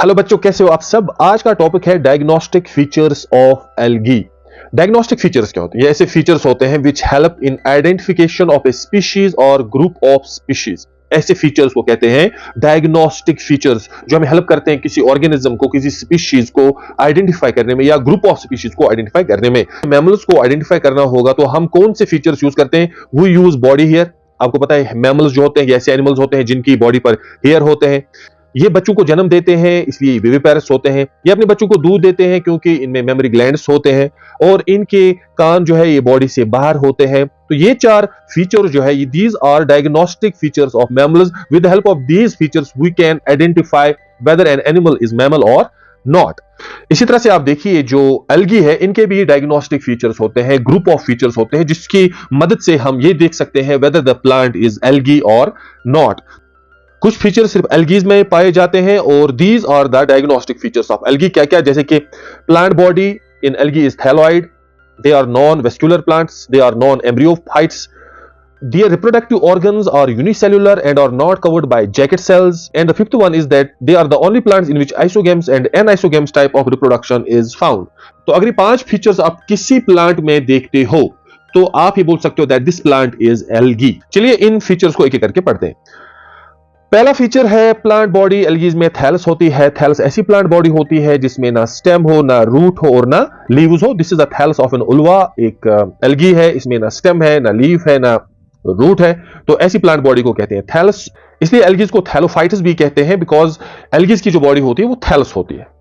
Hello बच्चों, कैसे हो आप सब। आज का टॉपिक है diagnostic features of algae. Diagnostic features क्या होते हैं? ये ऐसे फीचर्स होते हैं which help in identification of A species और ग्रुप ऑफ स्पीशीज। ऐसे फीचर्स को कहते हैं डायग्नोस्टिक फीचर्स, जो हमें हेल्प करते हैं किसी ऑर्गेनिज्म को, किसी स्पीशीज को आइडेंटिफाई करने में या ग्रुप ऑफ स्पीशीज को आइडेंटिफाई करने में। मैमल्स को आइडेंटिफाई करना होगा तो हम कौन से फीचर्स यूज करते हैं? We use body hair. आपको पता है मैमल्स जो होते हैं ये ऐसे एनिमल्स होते हैं जिनकी बॉडी पर हेयर होते हैं। ये बच्चों को जन्म देते हैं इसलिए विविपेरस होते हैं। ये अपने बच्चों को दूध देते हैं क्योंकि इनमें मेमोरी ग्लैंड्स होते हैं और इनके कान जो है ये बॉडी से बाहर होते हैं। तो ये चार फीचर जो है, these are diagnostic features of mammals. With the help of these features we can identify whether an animal is mammal और नॉट। इसी तरह से आप देखिए जो एल्गी है इनके भी डायग्नोस्टिक फीचर्स होते हैं, ग्रुप ऑफ फीचर्स होते हैं जिसकी मदद से हम ये देख सकते हैं whether the plant is algae और नॉट। कुछ फीचर सिर्फ एल्गीज में पाए जाते हैं और these are the diagnostic features of algae. क्या क्या? जैसे कि plant body in algae is thalloid, they are non vascular plants, they are non embryophytes, their reproductive organs are unicellular and are not covered by jacket cells, and the fifth one is that they are the only plants in which isogames and anisogames type of reproduction is found। तो अगर ये पांच features आप किसी plant में देखते हो तो आप ये बोल सकते हो that this plant is algae। चलिए इन फीचर्स को एक एक करके पढ़ते हैं। पहला फीचर है प्लांट बॉडी। एल्गीज में थैलस होती है। थैलस ऐसी प्लांट बॉडी होती है जिसमें ना स्टेम हो, ना रूट हो और ना लीव्स हो। This is the thallus of an ulva. एक एल्गी है, इसमें ना स्टेम है, ना लीफ है, ना रूट है। तो ऐसी प्लांट बॉडी को कहते हैं थैलस। इसलिए एल्गीज को थैलोफाइट्स भी कहते हैं बिकॉज एल्गीज की जो बॉडी होती है वो थैलस होती है।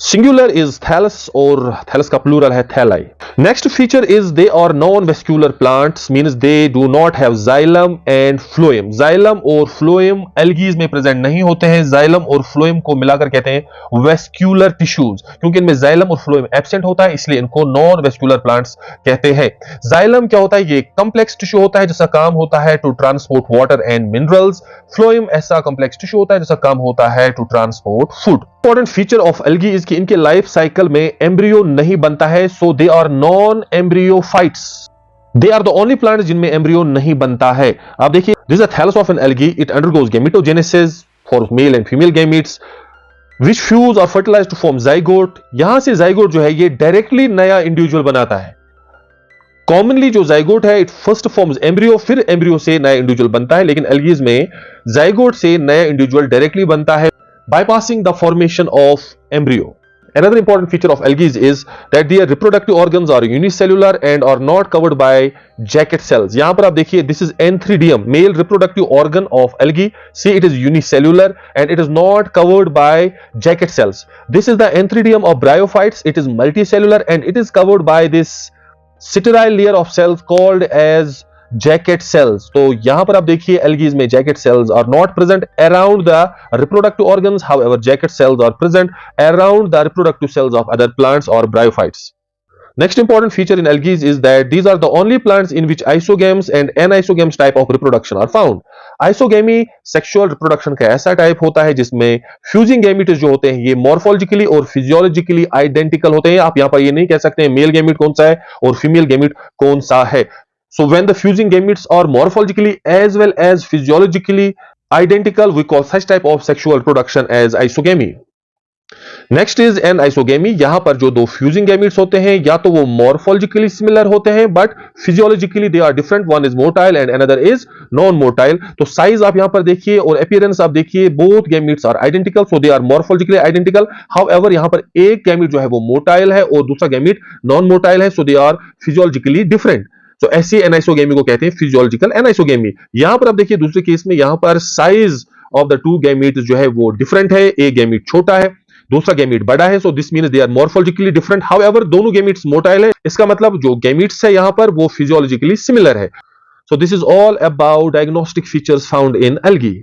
सिंगुलर इज थैलस और थैलस का प्लूरल है thallai. Next feature is they are non vascular plants, means they do not have xylem and phloem. Xylem और फ्लोएम एल्गीज में प्रेजेंट नहीं होते हैं। जाइलम और फ्लोएम को मिलाकर कहते हैं वेस्क्यूलर टिश्यूज। क्योंकि इनमें जाइलम और फ्लोएम एब्सेंट होता है इसलिए इनको नॉन वेस्क्यूलर प्लांट्स कहते हैं। जाइलम क्या होता है? ये कॉम्प्लेक्स टिश्यू होता है जिसका काम होता है to transport water and minerals. Phloem ऐसा कॉम्प्लेक्स टिश्यू होता है जिसका काम होता है to transport food. Important feature of algae is कि इनके लाइफ साइकिल में एम्ब्रियो नहीं बनता है, so they are non embryophytes. They are the only plants जिनमें एम्ब्रियो नहीं बनता है। आप देखिए this is the thallus of an algae. It undergoes gametogenesis for male and female gametes which fuse और फर्टिलाइज टू फॉर्म जाइगोट। यहां से zygote जो है ये डायरेक्टली नया इंडिविजुअल बनाता है। कॉमनली जो जाइगोट है इट फर्स्ट फॉर्म्स एम्ब्रियो, फिर एम्ब्रियो से नया इंडिविजुअल बनता है। लेकिन एल्गीज में जाइगोट से नया इंडिविजुअल डायरेक्टली बनता है bypassing the formation of embryo। Another important feature of algae is that their reproductive organs are unicellular and are not covered by jacket cells। यहां पर आप देखिए this is Antheridium, male reproductive organ of algae। See, it is unicellular and it is not covered by jacket cells। This is the Antheridium of bryophytes। It is multicellular and it is covered by this sterile layer of cells called as jacket cells. तो यहां पर आप देखिए algae में jacket cells are not present around the reproductive organs, however jacket cells are present around the reproductive cells of other plants और bryophytes. Next important feature in algae is that these are the only plants in which isogames and anisogames type of reproduction are found। Isogamy sexual reproduction का ऐसा type होता है जिसमें fusing gametes जो होते हैं ये मॉर्फोलॉजिकली और फिजियोलॉजिकली आइडेंटिकल होते हैं। आप यहां पर ये नहीं कह सकते मेल गैमीट कौन सा है और फीमेल गैमीट कौन सा है। So when the fusing gametes are morphologically as well as physiologically identical, we call such type of sexual reproduction as isogamy। Next is anisogamy। यहां पर जो दो fusing gametes होते हैं या तो वो morphologically similar होते हैं but physiologically they are different। One is motile and another is non-motile। तो size आप यहां पर देखिए और appearance आप देखिए, both gametes are identical, so they are morphologically identical। However यहां पर एक gamete जो है वो motile है और दूसरा gamete non-motile है, so they are physiologically different। तो ऐसी एनाइसोगेमी को कहते हैं फिजियोलॉजिकल एनाइसोगेमी। यहां पर आप देखिए दूसरे केस में यहां पर size of the two gametes जो है वो डिफरेंट है। एक गैमीट छोटा है, दूसरा गैमीट बड़ा है। So this means they are morphologically different. However दोनों गैमीट्स मोटाइल है। इसका मतलब जो गैमीट्स है यहां पर वो फिजियोलॉजिकली सिमिलर है। So this is all about diagnostic features found in algae.